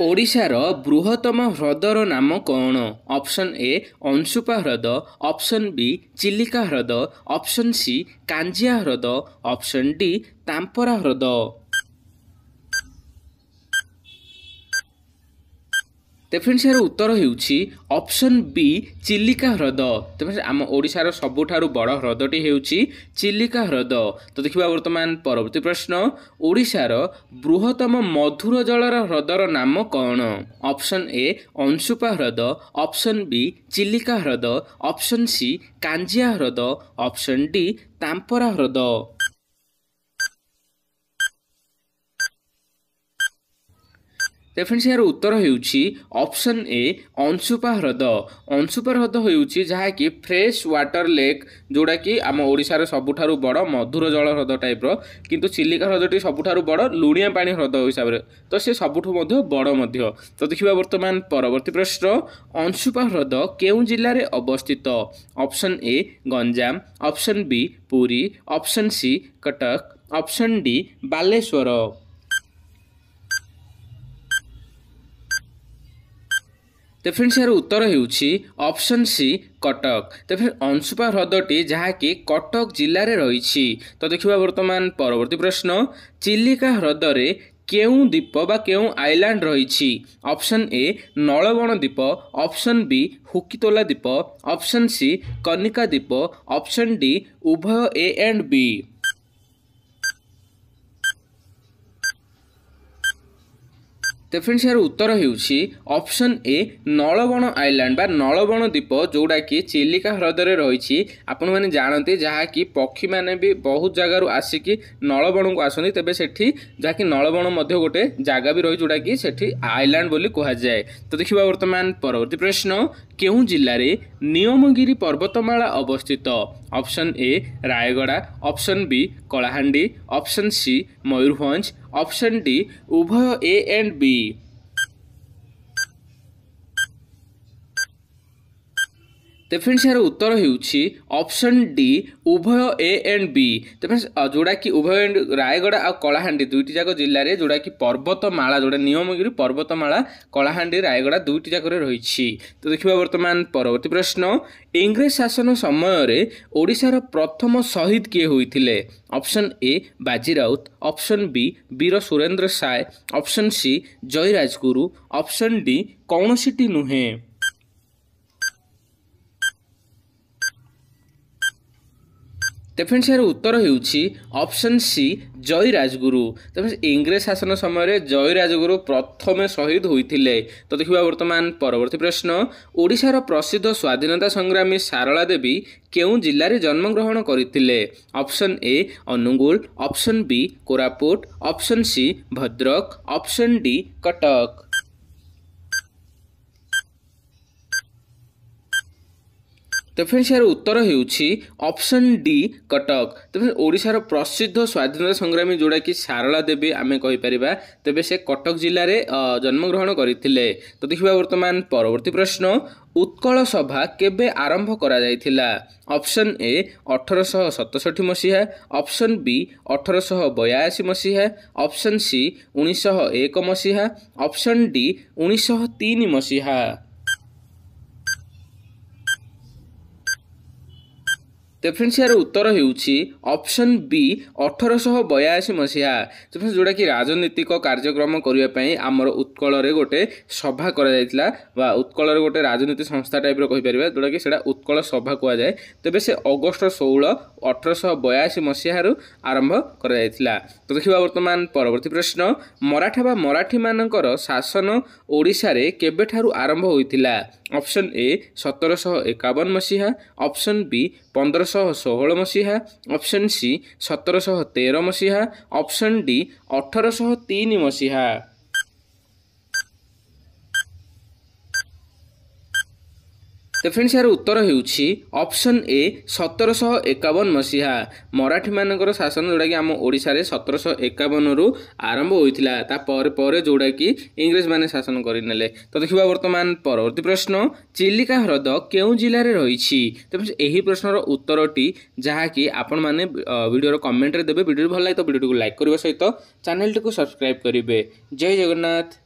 ओडिशार बृहत्तम ह्रदर नाम कौन? ऑप्शन ए अंशुपा ह्रद, ऑप्शन बी चिलिका ह्रद, ऑप्शन सी कांजिया ह्रद, ऑप्शन डी तांपरा ह्रद। तो फ्रेंड्स यार उत्तर होउछि ऑप्शन बी चिलिका ह्रद। तो फ्रेंड्स आम ओडिशार सबुठारु बड़ ह्रदटी हेउछि चिलिका ह्रद। तो देखिबा वर्तमान परवर्ती प्रश्न, ओडिशार बृहत्तम मधुर जलर ह्रदर नाम कौन? ऑप्शन ए अंशुपा ह्रद, ऑप्शन बी चिलिका ह्रद, ऑप्शन सी कांजिया ह्रद, ऑप्शन डी तांपरा ह्रद। तो फ्रेंड्स यार उत्तर होउछि ऑप्शन ए अंशुपा ह्रद। अंशुपा ह्रद होउछि जहाँकि फ्रेश वाटर लेक, जोड़ा कि आम ओडिशार सबुठारु बड़ मधुर जल ह्रद टाइप रो, किंतु चिलिका ह्रदटी सबुठारु बड़ लुणिया पानी ह्रद हिसाब रे, तो से सबुठु मध्य बड़ मध्य। तो देखिबा वर्तमान परवर्ती प्रश्न, अंशुपा ह्रद केउ जिल्ला रे अवस्थित? Option A Ganjam, option B Puri, option C Cuttack, option D Baleshwar. तो फ्रेंड्स यार उत्तर होउछि ऑप्शन सी कटक। तो फिर अंशुपा ह्रदटी जहाँकि कटक जिले में रही। तो देखिबा वर्तमान परवर्ती प्रश्न, चिलिका ह्रदरे केउ द्वीप बा केउ आइलैंड रही? ऑप्शन ए नलबण द्वीप, ऑप्शन बी हुकितोला द्वीप, ऑप्शन सी कनिका द्वीप, ऑप्शन डी उभय ए एंड बी। तो फ्रेंड्स यार उत्तर होउछि ऑप्शन ए नलबण आइलैंड बा नलबण द्वीप, जोड़ा कि चिलिका ह्रदरे रही। आपण मैंने जानते जहाँ कि पक्षी मैंने भी बहुत जगार आसिकी नलबण को आसती, तेबे सेठी जहाँकि नलबण मध्य गोटे जगह भी रही जोड़ा कि सेठी आइलैंड बोली कहा जाए। तो देखिबा वर्तमान परवर्ती प्रश्न, केउ जिल्ला रे नियमगिरी पर्वतमाला अवस्थित? Option A Rayagada, option B Kalahandi, option C Mayurbhanj, option D उभय ए एंड बी। तो फ्रेंड्स यार उत्तर होउछि ऑप्शन डी उभय ए एंड बी। तो फ्रेंड्स जोड़ा कि उभय एंड रायगड़ा आ कलाहांडी दुईटी जाक जिले में जोड़ा कि पर्वतमाला, जोड़ा नियमगिरी पर्वतमाला कलाहांडी रायगड़ा दुईटी जाक रही। तो देखिबा वर्तमान परवर्ती प्रश्न, इंग्रेज शासन समय रे ओडिशार प्रथम शहीद किए होइथिले? ऑप्शन ए बाजी राउत, ऑप्शन बी वीर सुरेंद्र साय, ऑप्शन सी जय राजगुरु, ऑप्शन डी कौनसीटी नुहे। तो फ्रेंड्स यार उत्तर होउछि ऑप्शन सी जय राजगुरु। तो फ्रेंड्स इंग्रेज शासन समय जय राजगुरु प्रथम शहीद होइथिले। तो देखिबा वर्तमान परवर्ती प्रश्न, ओडिशार प्रसिद्ध स्वाधीनता संग्रामी सारला देवी केउ जिल्ला रे जन्म ग्रहण करथिले? Option A Angul, option B Koraput, option C Bhadrak, option D Cuttack. तो फ्रेंड्स यार उत्तर होउछि ऑप्शन डी कटक। तो फ्रेंड्स ओडिशार प्रसिद्ध स्वाधीनता संग्रामी जोड़ा कि सारला देवी आमे कहि परिबा, तेबे से कटक जिल्ला रे जन्म ग्रहण करथिले। तो देखिबा वर्तमान परवर्ती प्रश्न, उत्कल सभा केबे आरंभ करा जायथिला? ऑप्शन ए 1867 मसीहा, ऑप्शन बी 1882 मसीहा, ऑप्शन सी 1901 मसीहा, ऑप्शन डी 1903 मसीहा। तो फ्रेंड्स यार उत्तर होउछि ऑप्शन बी 1882 मसीहा। तो फ्रेंड्स जोड़ा कि राजनीतिक कार्यक्रम करने पई आमर उत्कल रे गोटे सभा करा जायतिला, बा उत्कल रे गोटे राजनीति संस्था टाइप रो कहि परिबा, जोड़ा कि सेटा उत्कल सभा कुआ जाए। तेबे से अगस्त 16 1882 मसीहा रु आरंभ करा जायतिला। तो देखिबा वर्तमान परवर्ती प्रश्न, मराठा बा मराठी मानकर शासन ओडिशा रे केबे ठारु आरंभ होइतिला? ऑप्शन ए 1751 मसीहा, ऑप्शन बी 1516 मसीहा, ऑप्शन सी 1713 मसीहा, ऑप्शन डी 1803 मसीहा। तो फ्रेंड्स यार उत्तर होउछि ऑप्शन ए 1751 मसीहा। मराठी मानकर शासन जोड़ा कि आम ओडिशा रे 1751 रु आरंभ होइथिला, ता पर जोड़ा कि इंग्रेज माने शासन करिनेले। तो देखिबा वर्तमान परवर्ती प्रश्न, चिलिका ह्रद केउ जिल्ला रे रहिछि? तो फ्रेंड्स एही प्रश्नर उत्तरटी जहा कि आपण माने वीडियो रो कमेंट रे देबे। वीडियो भल लागे तो वीडियो को लाइक करबा सहित चैनल को सब्सक्राइब करिवे। जय जगन्नाथ।